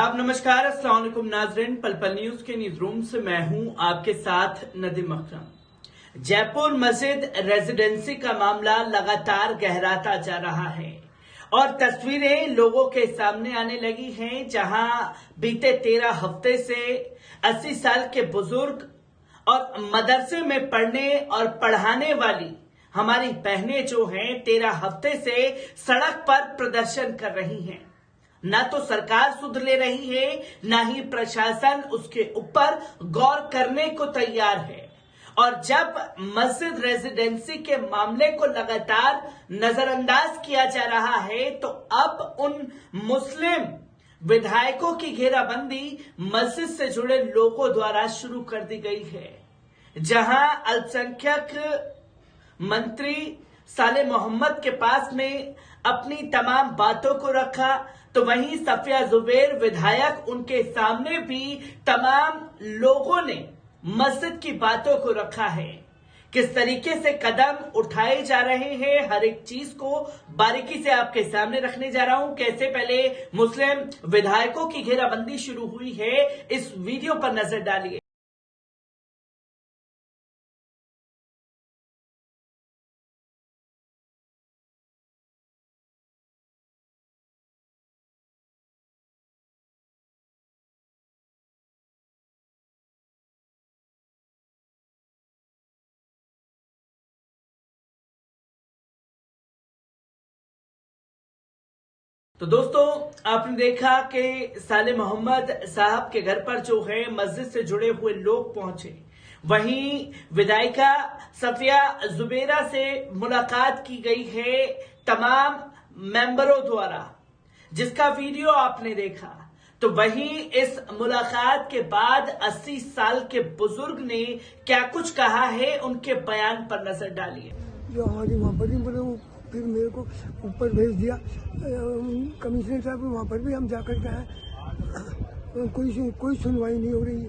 आदाब, नमस्कार, अस्सलाम वालेकुम नाज़रीन। पल पल न्यूज के न्यूज रूम से मैं हूं आपके साथ नदीम अकरम। जयपुर मस्जिद रेजिडेंसी का मामला लगातार गहराता जा रहा है और तस्वीरें लोगों के सामने आने लगी हैं, जहां बीते 13 हफ्ते से 80 साल के बुजुर्ग और मदरसे में पढ़ने और पढ़ाने वाली हमारी बहनें जो हैं 13 हफ्ते से सड़क पर प्रदर्शन कर रही हैं। ना तो सरकार सुध ले रही है, ना ही प्रशासन उसके ऊपर गौर करने को तैयार है। और जब मस्जिद रेजिडेंसी के मामले को लगातार नजरअंदाज किया जा रहा है, तो अब उन मुस्लिम विधायकों की घेराबंदी मस्जिद से जुड़े लोगों द्वारा शुरू कर दी गई है, जहां अल्पसंख्यक मंत्री साले मोहम्मद के पास में अपनी तमाम बातों को रखा, तो वहीं सफिया जुबैर विधायक उनके सामने भी तमाम लोगों ने मस्जिद की बातों को रखा है। किस तरीके से कदम उठाए जा रहे हैं, हर एक चीज को बारीकी से आपके सामने रखने जा रहा हूं। कैसे पहले मुस्लिम विधायकों की घेराबंदी शुरू हुई है, इस वीडियो पर नजर डालिए। तो दोस्तों, आपने देखा कि साले मोहम्मद साहब के घर पर जो है मस्जिद से जुड़े हुए लोग पहुंचे। वहीं विधायिका सफिया जुबैरा से मुलाकात की गई है तमाम मेंबरों द्वारा, जिसका वीडियो आपने देखा। तो वहीं इस मुलाकात के बाद 80 साल के बुजुर्ग ने क्या कुछ कहा है, उनके बयान पर नजर डालिए। जो हमारी वहाँ पर ही बोले, फिर मेरे को ऊपर भेज दिया कमिश्नर साहब। वहाँ पर भी हम जाकर के आए, कोई सुनवाई नहीं हो रही है।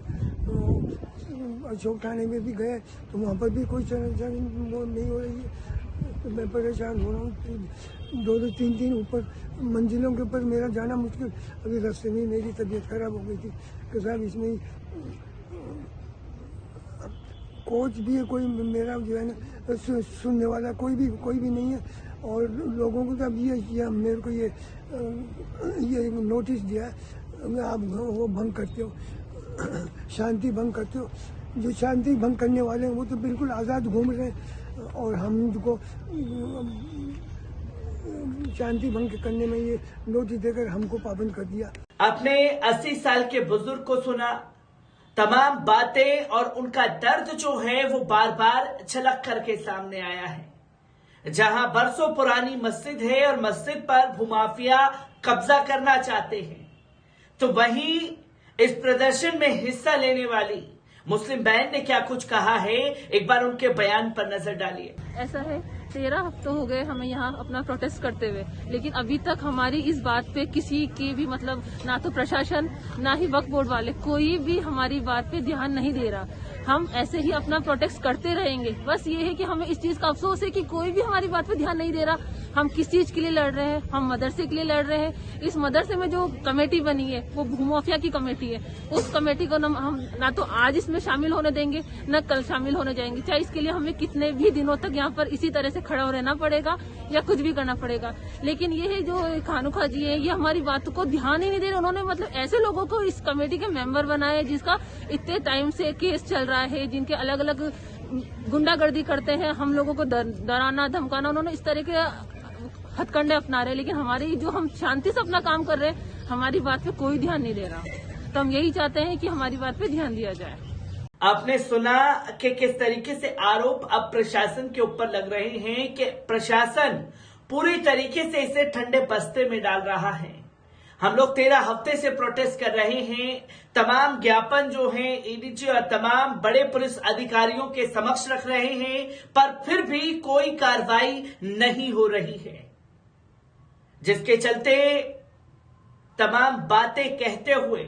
अशोक थाने में भी गए तो वहाँ पर भी कोई नहीं हो रही है। तो मैं परेशान हो रहा हूँ। 2-2, 3-3 ऊपर मंजिलों के ऊपर मेरा जाना मुश्किल। अभी रास्ते में मेरी तबीयत खराब हो गई थी कि साहब इसमें कोच भी है, कोई मेरा जो है ना सुनने वाला कोई भी नहीं है। और लोगों को तब ये मेरे को ये नोटिस दिया है, आप वो भंग करते हो, शांति भंग करते हो। जो शांति भंग करने वाले हैं वो तो बिल्कुल आज़ाद घूम रहे हैं, और हमको शांति भंग करने में ये नोटिस देकर हमको पाबंद कर दिया। आपने 80 साल के बुजुर्ग को सुना, तमाम बातें और उनका दर्द जो है वो बार बार छलक करके सामने आया है। जहां बरसों पुरानी मस्जिद है और मस्जिद पर भूमाफिया कब्जा करना चाहते हैं, तो वहीं इस प्रदर्शन में हिस्सा लेने वाली मुस्लिम बहन ने क्या कुछ कहा है, एक बार उनके बयान पर नजर डालिए। ऐसा है, 13 हफ्ते हो गए हमें यहाँ अपना प्रोटेस्ट करते हुए, लेकिन अभी तक हमारी इस बात पे किसी की भी मतलब ना तो प्रशासन ना ही वक्फ बोर्ड वाले कोई भी हमारी बात पे ध्यान नहीं दे रहा। हम ऐसे ही अपना प्रोटेस्ट करते रहेंगे। बस ये है कि हमें इस चीज का अफसोस है कि कोई भी हमारी बात पे ध्यान नहीं दे रहा। हम किस चीज के लिए लड़ रहे हैं? हम मदरसे के लिए लड़ रहे हैं। इस मदरसे में जो कमेटी बनी है वो भूमाफिया की कमेटी है। उस कमेटी को हम ना तो आज इसमें शामिल होने देंगे, न कल शामिल होने जाएंगे। चाहे इसके लिए हमें कितने भी दिनों तक यहाँ पर इसी तरह से खड़ा रहना पड़ेगा या कुछ भी करना पड़ेगा। लेकिन ये है जो खानुखा जी है, ये हमारी बात को ध्यान ही नहीं दे रहे। उन्होंने मतलब ऐसे लोगों को इस कमेटी के मेंबर बनाए जिसका इतने टाइम से केस चल रहा है, जिनके अलग अलग गुंडागर्दी करते हैं, हम लोगों को डराना धमकाना। उन्होंने इस तरह के हथकंडे अपना रहे, लेकिन हमारी जो हम शांति से अपना काम कर रहे हैं, हमारी बात पे कोई ध्यान नहीं दे रहा। तो हम यही चाहते हैं कि हमारी बात पे ध्यान दिया जाए। आपने सुना कि किस तरीके से आरोप अब प्रशासन के ऊपर लग रहे हैं कि प्रशासन पूरी तरीके से इसे ठंडे बस्ते में डाल रहा है। हम लोग 13 हफ्ते से प्रोटेस्ट कर रहे हैं, तमाम ज्ञापन जो हैं एडीजी और तमाम बड़े पुलिस अधिकारियों के समक्ष रख रहे हैं, पर फिर भी कोई कार्रवाई नहीं हो रही है, जिसके चलते तमाम बातें कहते हुए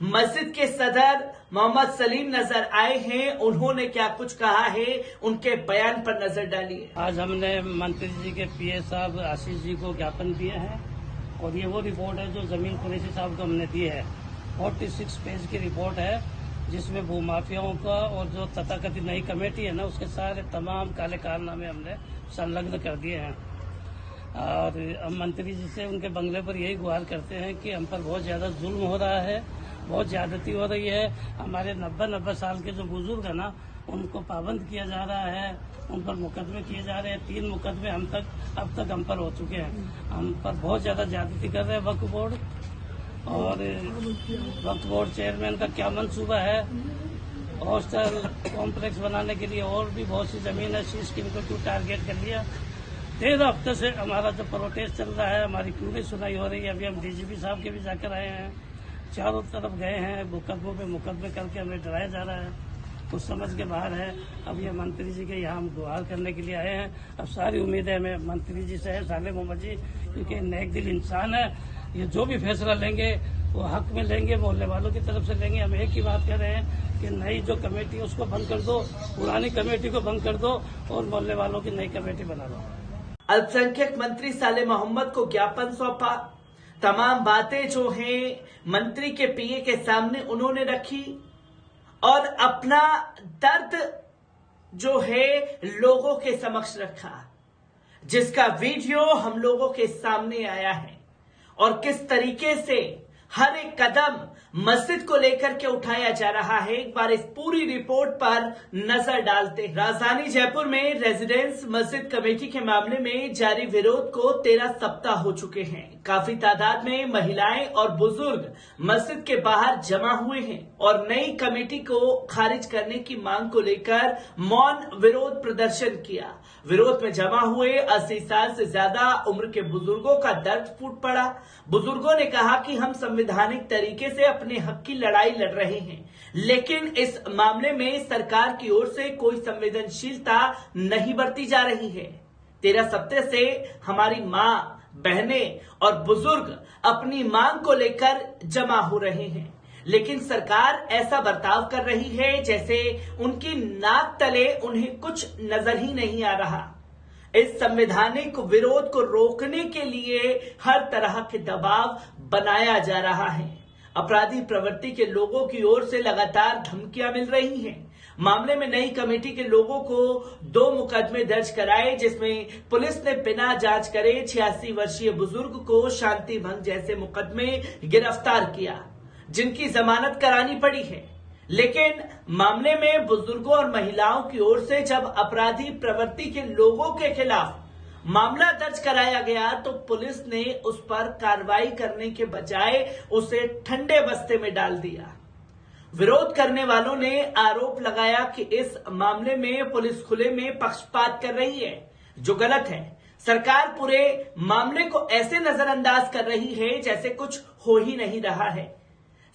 मस्जिद के सदर मोहम्मद सलीम नजर आए हैं। उन्होंने क्या कुछ कहा है, उनके बयान पर नजर डालिए। आज हमने मंत्री जी के पीए साहब आशीष जी को ज्ञापन दिए हैं, और ये वो रिपोर्ट है जो जमीन कुरैशी साहब को हमने दी है। 46 पेज की रिपोर्ट है, जिसमें भूमाफियाओं का और जो तथाकथित नई कमेटी है ना, उसके सारे तमाम काले कारनामे हमने संलग्न कर दिए हैं। और हम मंत्री जी से उनके बंगले पर यही गुहार करते हैं कि हम पर बहुत ज्यादा जुल्म हो रहा है, बहुत ज्यादती हो रही है। हमारे 90 साल के जो बुजुर्ग है ना, उनको पाबंद किया जा रहा है, उन पर मुकदमे किए जा रहे हैं। 3 मुकदमे अब तक हम पर हो चुके हैं। हम पर बहुत ज्यादा ज्यादती कर रहे हैं वक्फ बोर्ड। और वक्फ बोर्ड चेयरमैन का क्या मंसूबा है, हॉस्टल कॉम्प्लेक्स बनाने के लिए और भी बहुत सी जमीन है, सी स्कीम को क्यों टारगेट कर लिया। 13 हफ्ते से हमारा जो प्रोटेस्ट चल रहा है, हमारी क्यों नहीं सुनाई हो रही है। अभी हम डीजीपी साहब के भी जाकर आए हैं, चारों तरफ गए हैं, मुकदमों पे मुकदमे करके हमें डराया जा रहा है, कुछ समझ के बाहर है। अब ये मंत्री जी के यहाँ हम गुहार करने के लिए आए हैं। अब सारी उम्मीद है हमें मंत्री जी से है, साले मोहम्मद जी, क्योंकि नेक दिल इंसान है। ये जो भी फैसला लेंगे वो हक में लेंगे, मोहल्ले वालों की तरफ से लेंगे। हम एक ही बात कर रहे हैं कि नई जो कमेटी है उसको बंद कर दो, पुरानी कमेटी को बंद कर दो और मोहल्ले वालों की नई कमेटी बना दो। अल्पसंख्यक मंत्री साले मोहम्मद को ज्ञापन सौंपा। तमाम बातें जो हैं मंत्री के पीए के सामने उन्होंने रखी और अपना दर्द जो है लोगों के समक्ष रखा, जिसका वीडियो हम लोगों के सामने आया है। और किस तरीके से हर एक कदम मस्जिद को लेकर के उठाया जा रहा है, एक बार इस पूरी रिपोर्ट पर नजर डालते हैं। राजधानी जयपुर में रेजिडेंस मस्जिद कमेटी के मामले में जारी विरोध को 13 सप्ताह हो चुके हैं। काफी तादाद में महिलाएं और बुजुर्ग मस्जिद के बाहर जमा हुए हैं और नई कमेटी को खारिज करने की मांग को लेकर मौन विरोध प्रदर्शन किया। विरोध में जमा हुए 80 साल से ज्यादा उम्र के बुजुर्गों का दर्द फूट पड़ा। बुजुर्गों ने कहा कि हम संवैधानिक तरीके से अपने हक की लड़ाई लड़ रहे हैं, लेकिन इस मामले में सरकार की ओर से कोई संवेदनशीलता नहीं बरती जा रही है। 13 सप्ताह से हमारी मां, बहनें और बुजुर्ग अपनी मांग को लेकर जमा हो रहे हैं, लेकिन सरकार ऐसा बर्ताव कर रही है जैसे उनकी नाक तले उन्हें कुछ नजर ही नहीं आ रहा। इस संवैधानिक विरोध को रोकने के लिए हर तरह के दबाव बनाया जा रहा है। अपराधी प्रवृत्ति के लोगों की ओर से लगातार धमकियां मिल रही हैं। मामले में नई कमेटी के लोगों को 2 मुकदमे दर्ज कराए, जिसमें पुलिस ने बिना जांच करे 86 वर्षीय बुजुर्ग को शांति भंग जैसे मुकदमे गिरफ्तार किया, जिनकी जमानत करानी पड़ी है। लेकिन मामले में बुजुर्गों और महिलाओं की ओर से जब अपराधी प्रवृत्ति के लोगों के खिलाफ मामला दर्ज कराया गया तो पुलिस ने उस पर कार्रवाई करने के बजाय उसे ठंडे बस्ते में डाल दिया। विरोध करने वालों ने आरोप लगाया कि इस मामले में पुलिस खुले में पक्षपात कर रही है, जो गलत है। सरकार पूरे मामले को ऐसे नजरअंदाज कर रही है जैसे कुछ हो ही नहीं रहा है।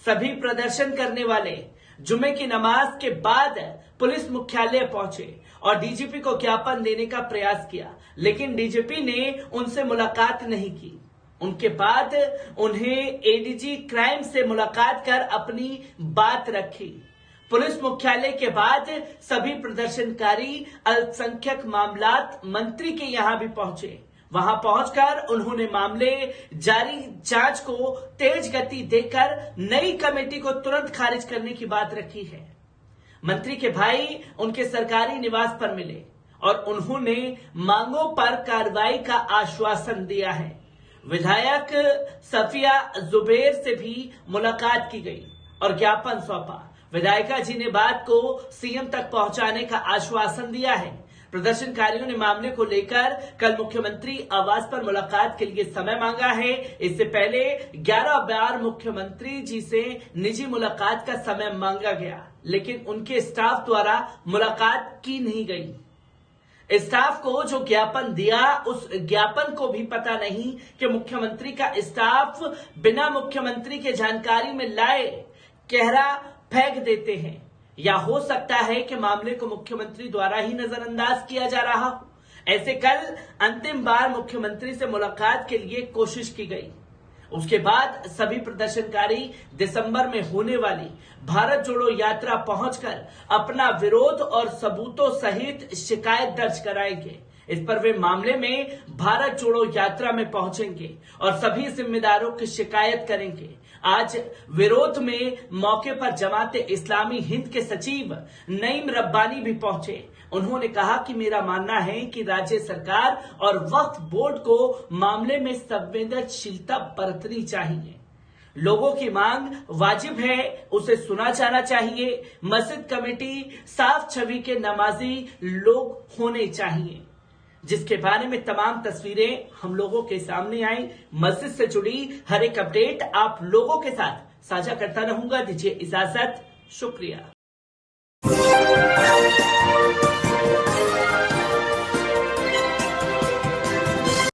सभी प्रदर्शन करने वाले जुमे की नमाज के बाद पुलिस मुख्यालय पहुंचे और डीजीपी को ज्ञापन देने का प्रयास किया, लेकिन डीजीपी ने उनसे मुलाकात नहीं की। उनके बाद उन्हें एडीजी क्राइम से मुलाकात कर अपनी बात रखी। पुलिस मुख्यालय के बाद सभी प्रदर्शनकारी अल्पसंख्यक मामलात मंत्री के यहां भी पहुंचे। वहां पहुंचकर उन्होंने मामले जारी जांच को तेज गति देकर नई कमेटी को तुरंत खारिज करने की बात रखी है। मंत्री के भाई उनके सरकारी निवास पर मिले और उन्होंने मांगों पर कार्रवाई का आश्वासन दिया है। विधायक सफिया जुबैर से भी मुलाकात की गई और ज्ञापन सौंपा। विधायिका जी ने बात को सीएम तक पहुंचाने का आश्वासन दिया है। प्रदर्शनकारियों ने मामले को लेकर कल मुख्यमंत्री आवास पर मुलाकात के लिए समय मांगा है। इससे पहले 11 बार मुख्यमंत्री जी से निजी मुलाकात का समय मांगा गया, लेकिन उनके स्टाफ द्वारा मुलाकात की नहीं गई। स्टाफ को जो ज्ञापन दिया, उस ज्ञापन को भी पता नहीं कि मुख्यमंत्री का स्टाफ बिना मुख्यमंत्री के जानकारी में लाए कहरा फेंक देते हैं, या हो सकता है कि मामले को मुख्यमंत्री द्वारा ही नजरअंदाज किया जा रहा हो। ऐसे कल अंतिम बार मुख्यमंत्री से मुलाकात के लिए कोशिश की गई। उसके बाद सभी प्रदर्शनकारी दिसंबर में होने वाली भारत जोड़ो यात्रा पहुंचकर अपना विरोध और सबूतों सहित शिकायत दर्ज कराएंगे। इस पर वे मामले में भारत जोड़ो यात्रा में पहुंचेंगे और सभी जिम्मेदारों की शिकायत करेंगे। आज विरोध में मौके पर जमाते इस्लामी हिंद के सचिव नईम रब्बानी भी पहुंचे। उन्होंने कहा कि मेरा मानना है कि राज्य सरकार और वक्फ बोर्ड को मामले में संवेदनशीलता बरतनी चाहिए। लोगों की मांग वाजिब है, उसे सुना जाना चाहिए। मस्जिद कमेटी साफ छवि के नमाजी लोग होने चाहिए, जिसके बारे में तमाम तस्वीरें हम लोगों के सामने आई। मस्जिद से जुड़ी हर एक अपडेट आप लोगों के साथ साझा करता रहूंगा। दीजिए इजाजत, शुक्रिया।